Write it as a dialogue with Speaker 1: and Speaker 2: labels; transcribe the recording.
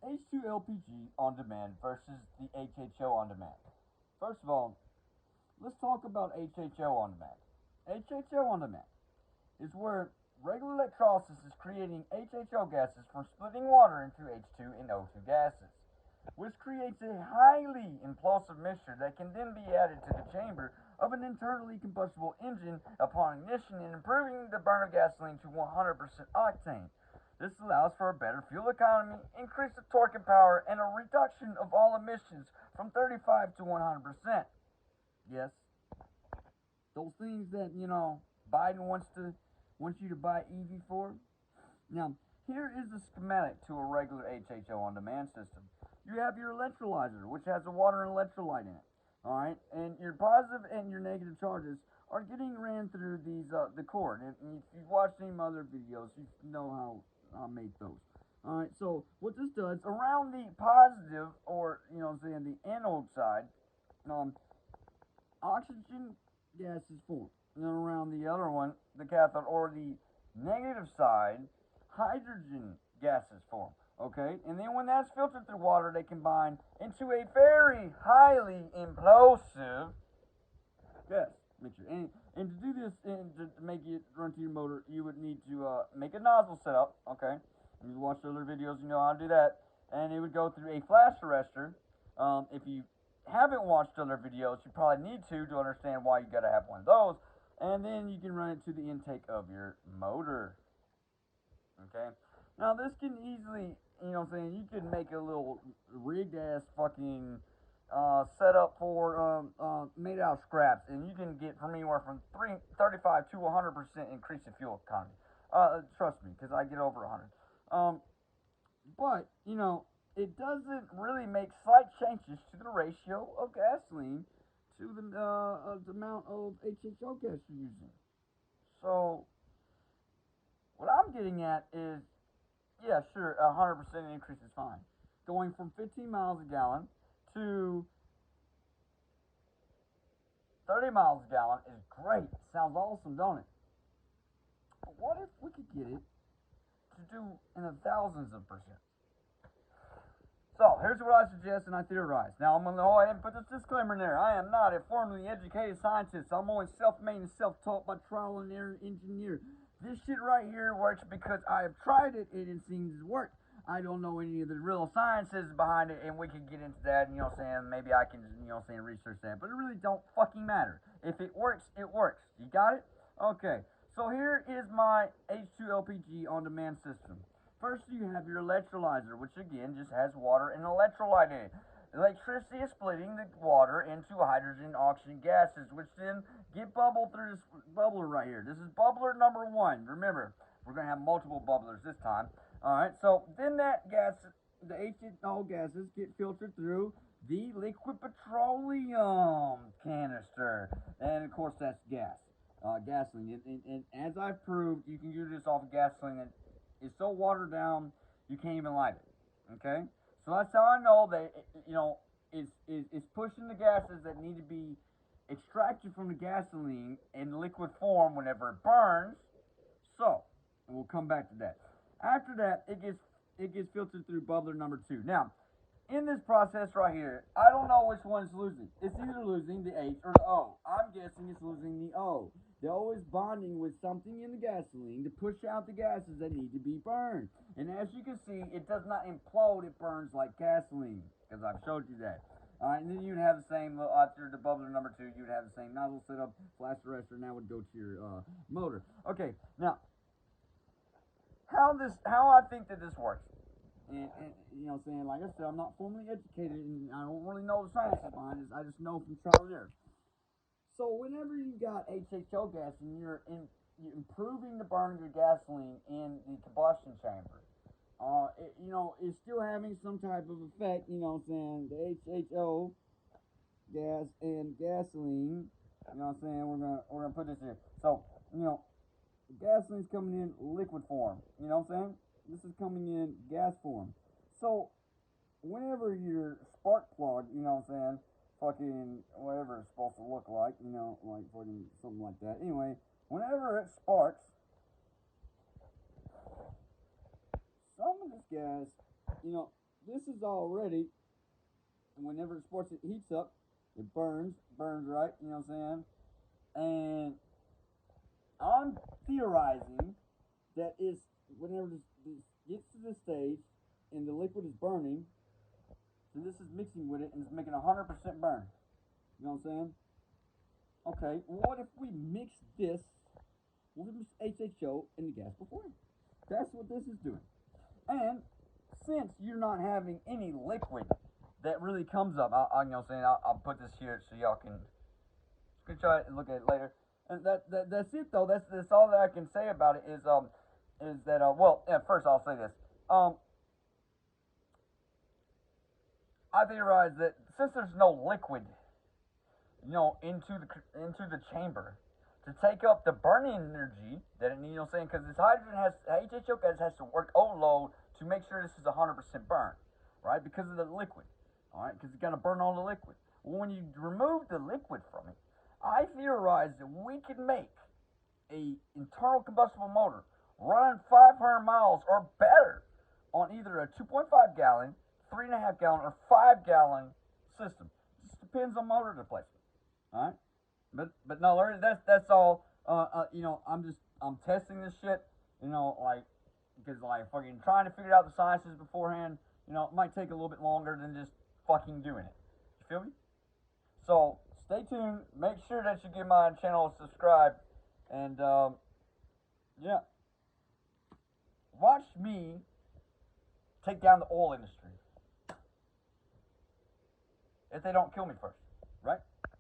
Speaker 1: H2lpg on demand versus the HHO on demand. First of all, let's talk about HHO on demand. HHO on demand is where regular electrolysis is creating HHO gases from splitting water into H2 and O2 gases, which creates a highly implosive mixture that can then be added to the chamber of an internally combustible engine upon ignition and improving the burn of gasoline to 100% octane. This allows for a better fuel economy, increase of torque and power, and a reduction of all emissions from 35 to 100%. Yes, those things that, Biden wants you to buy EV for. Now, here is the schematic to a regular HHO on demand system. You have your electrolyzer, which has a water and electrolyte in it. Alright, and your positive and your negative charges are getting ran through the cord. And if you've watched any other videos, you know how I made those. Alright, so what this does, around the positive, or, the anode side, oxygen gases form. And then around the other one, the cathode, or the negative side, hydrogen gases form. Okay, and then when that's filtered through water, they combine into a very highly implosive gas mixture. And to do this, and to make it run to your motor, you would need to make a nozzle setup. Okay, and you watch other videos, you know how to do that. And it would go through a flash arrestor. If you haven't watched other videos, you probably need to understand why you gotta have one of those. And then you can run it to the intake of your motor. Okay. Now this can easily, you could make a little rigged ass fucking setup for made out of scraps, and you can get from anywhere from 35 to 100% increase in fuel economy. Trust me, because I get over 100. But it doesn't really make slight changes to the ratio of gasoline to the amount of HHO gas you're using. So what I'm getting at is, yeah, sure, 100% increase is fine. Going from 15 miles a gallon to 30 miles a gallon is great. Sounds awesome, don't it? But what if we could get it to do in the thousands of percent? So, here's what I suggest and I theorize. Now, I'm going to go ahead and put this disclaimer in there. I am not a formally educated scientist. I'm only self-made and self-taught by trial and error engineer. This shit right here works because I have tried it and it seems to work. I don't know any of the real sciences behind it, and we can get into that, maybe I can, research that, but it really don't fucking matter. If it works, it works. You got it? Okay, so here is my H2lpg on-demand system. First, you have your electrolyzer, which again just has water and electrolyte in it. Electricity is splitting the water into hydrogen and oxygen gases, which then get bubbled through this bubbler right here. This is bubbler number 1. Remember, we're going to have multiple bubblers this time. Alright, so then that gas, the HHO gases, get filtered through the liquid petroleum canister. And of course, that's gas, gasoline. And as I've proved, you can use this off of gasoline that is so watered down, you can't even light it. Okay? So that's how I know that, it's pushing the gases that need to be extracted from the gasoline in liquid form whenever it burns. So, and we'll come back to that. After that, it gets filtered through bubbler number 2. Now, in this process right here, I don't know which one's losing. It's either losing the H or the O. I'm guessing it's losing the O. The O is bonding with something in the gasoline to push out the gases that need to be burned. And as you can see, it does not implode, it burns like gasoline, because I've showed you that. Alright, and then you'd have the same, after the bubbler number 2, you'd have the same nozzle setup, flash arrestor, and that would go to your motor. Okay, now, how I think that this works. And like I said, I'm not formally educated, and I don't really know the sciences behind this. I just know from trial and error. So whenever you got HHO gas and you're improving the burn of your gasoline in the combustion chamber, it's still having some type of effect. The HHO gas and gasoline. We're gonna put this here. So the gasoline's coming in liquid form. This is coming in gas form. So, whenever your spark plug, fucking whatever it's supposed to look like, like fucking something like that. Anyway, whenever it sparks, some of this gas, this is already, and whenever it heats up, it burns right, you know what I'm saying? And I'm theorizing that is whenever this gets to this stage and the liquid is burning, so this is mixing with it and it's making 100% burn. You know what I'm saying? Okay, what if we mix this, what if we mix HHO in the gas beforehand? That's what this is doing. And since you're not having any liquid that really comes up, you know what I'm saying, I'll put this here so y'all can try it and look at it later. And that's it though. That's all that I can say about it is that well, yeah, first I'll say this. I theorize that since there's no liquid, you know, into the chamber to take up the burning energy that it needs, you know what I'm saying? Because this HHO gas has to work overload to make sure this is 100% burn, right? Because of the liquid, all right? Because it's gonna burn all the liquid. Well, when you remove the liquid from it, I theorize that we can make a internal combustible motor running 500 miles or better on either a 2.5 gallon, 3.5 gallon, or 5 gallon system. It just depends on motor displacement. All right, but no, Larry, that's all. You know, I'm testing this shit. You know, like because like fucking trying to figure out the sciences beforehand. You know, it might take a little bit longer than just fucking doing it. You feel me? So stay tuned. Make sure that you give my channel a subscribe, and yeah, watch me take down the oil industry if they don't kill me first.